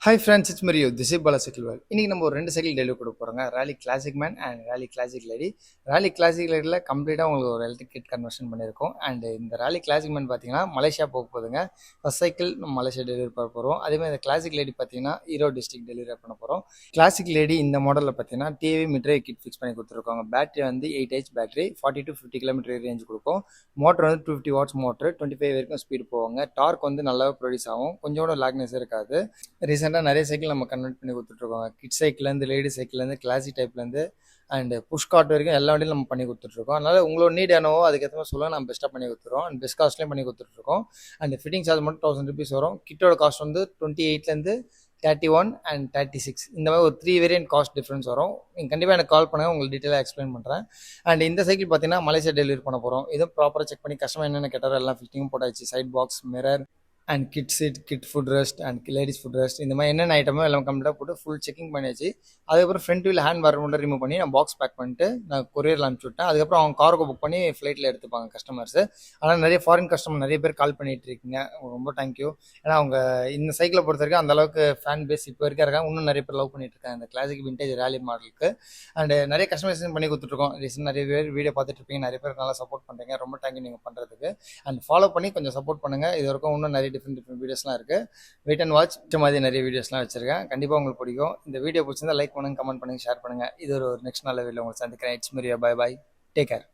Hi friends, it's Mario. This is Bala Cycle World. இன்னைக்கு நம்ம ஒரு ரெண்டு சைக்கிள் டெலிவரி கொடுக்க போகிறோங்க. Raleigh classic man and Raleigh classic lady. Raleigh classic லேடியில் கம்ப்ளீட்டாக உங்களுக்கு ஒரு எலக்ட்ரிக் கிட் கன்வர்ஷன் பண்ணியிருக்கோம். அண்ட் இந்த ராலி கிளாசிக் மேன் பார்த்தீங்கன்னா மலேசியா போக போகுதுங்க. ஃபர்ஸ்ட் சைக்கிள் நம்ம மலேசியா டெலிவரி பண்ண போகிறோம். அதேமாதிரி இந்த கிளாசிக் லேடி பார்த்தீங்கன்னா ஈரோடு டிஸ்ட்ரிக்ட் டெலிவரி பண்ண போகிறோம். கிளாசிக் லேடி இந்த மாடலில் பார்த்தீங்கன்னா டிவி மீட்டரே கிட் ஃபிக்ஸ் பண்ணி கொடுத்துருக்காங்க. பேட்டரி வந்து 8H battery 40 to 50 kilometre range கொடுக்கும். மோட்டர் வந்து 250 வாட்ஸ் மோட்டர் 25 வரைக்கும் ஸ்பீடு போவாங்க. டார்க் வந்து நல்லாவே ப்ரொடியூஸ் ஆகும். கொஞ்சோட லாக்னஸ் இருக்காது. ரீசெண்டாக நிறைய சைக்கிள் நம்ம கன்வெர்ட் பண்ணி கொடுத்துட்ருக்கோங்க. கிட் சைக்கிள்லேருந்து லேடி சைக்கிள்லேருந்து கிளாசிக் டைப்லேருந்து அண்ட் புஷ் கார்ட் வரைக்கும் எல்லா வண்டியும் நம்ம பண்ணி கொடுத்துட்ருக்கோம். அதனால் உங்களோட நீட் என்னவோ அதுக்கேற்ற மாதிரி சொல்ல நம்ம பெஸ்ட்டாக பண்ணி கொடுத்துருவோம். அண்ட் பெஸ்ட் காஸ்ட்லேயும் பண்ணி கொடுத்துட்ருக்கோம். அண்ட் ஃபிட்டிங் சார்ஜ் மட்டும் 1000 rupees வரும். கிட்டோட காஸ்ட் வந்து 28லேருந்து 31 அண்ட் 36 இந்த மாதிரி ஒரு 3 வேரியன்ட் காஸ்ட் டிஃப்ரென்ஸ் வரும். நீங்கள் கண்டிப்பாக எனக்கு கால் பண்ணுங்கள், உங்களுக்கு டீட்டெயிலாக எக்ஸ்பிளைன் பண்ணுறேன். அண்ட் இந்த சைக்கிள் பார்த்தீங்கன்னா மலேசியா டெலிவரி பண்ண போகிறோம். இதுவும் ப்ராப்பராக செக் பண்ணி கஸ்டமர் என்னென்ன கேட்டாரோ எல்லாம் ஃபிட்டிங்கும் போட்டாச்சு. Side box, mirror and kid seat, kid footrest and ladies footrest இந்த மாதிரி என்னென்ன ஐட்டமோ எல்லாம் கம்ப்ளீட்டாக போட்டு ஃபுல் செக்கிங் பண்ணியாச்சு. அதுக்கப்புறம் ஃப்ரண்ட் வீல் ஹேண்ட் பார் மட்டும் ரிமூவ் பண்ணி நான் பாக்ஸ் பேக் பண்ணிட்டு நான் கொரியரில் அனுப்பிச்சி விட்டேன். அதுக்கப்புறம் அவங்க கார்கோ புக் பண்ணி ஃப்ளைட்டில் எடுத்துப்பாங்க கஸ்டமர்ஸ். ஆனால் நிறைய ஃபாரின் கஸ்டமர் நிறைய பேர் கால் பண்ணிட்டு இருக்கீங்க, ரொம்ப தேங்க்யூ. ஏன்னா அவங்க இந்த சைக்கிளை பொறுத்த வரைக்கும் அந்த அளவுக்கு ஃபேன் பேஸ் இப்போ வரைக்கும் இருக்காங்க. இன்னும் நிறைய பேர் லவ் பண்ணிட்டு இருக்காங்க இந்த கிளாசிக் விண்டேஜ் ரேலி மாடலுக்கு. அண்ட் நிறைய கஸ்டமைசேஷன் பண்ணி கொடுத்துட்ருக்கோம். ரீசெண்ட் நிறைய பேர் வீடியோ பார்த்துட்டு இருப்பீங்க, நிறைய பேர் நல்லா சப்போர்ட் பண்ணுறீங்க, ரொம்ப தேங்க்யூ நீங்கள் பண்ணுறதுக்கு. அண்ட் ஃபாலோ பண்ணி கொஞ்சம் சப்போர்ட் பண்ணுங்கள். இது வரைக்கும் இன்னும் நிறைய டிஃப்ரெண்ட் வீடியோஸ்லாம் இருக்குது. வெயிட் அண்ட் வாட்ச் மாதிரி நிறைய வீடியோஸ்லாம் வச்சிருக்கேன். கண்டிப்பாக உங்களுக்கு பிடிக்கும். இந்த வீடியோ பிடிச்சிருந்தா லைக் பண்ணுங்க, கமெண்ட் பண்ணுங்க, ஷேர் பண்ணுங்க. இது ஒரு நெக்ஸ்ட் நல்ல வீடியோ உங்களுக்கு சந்திக்கிறேன். இட்ஸ் மீரியா. Bye bye. Take care.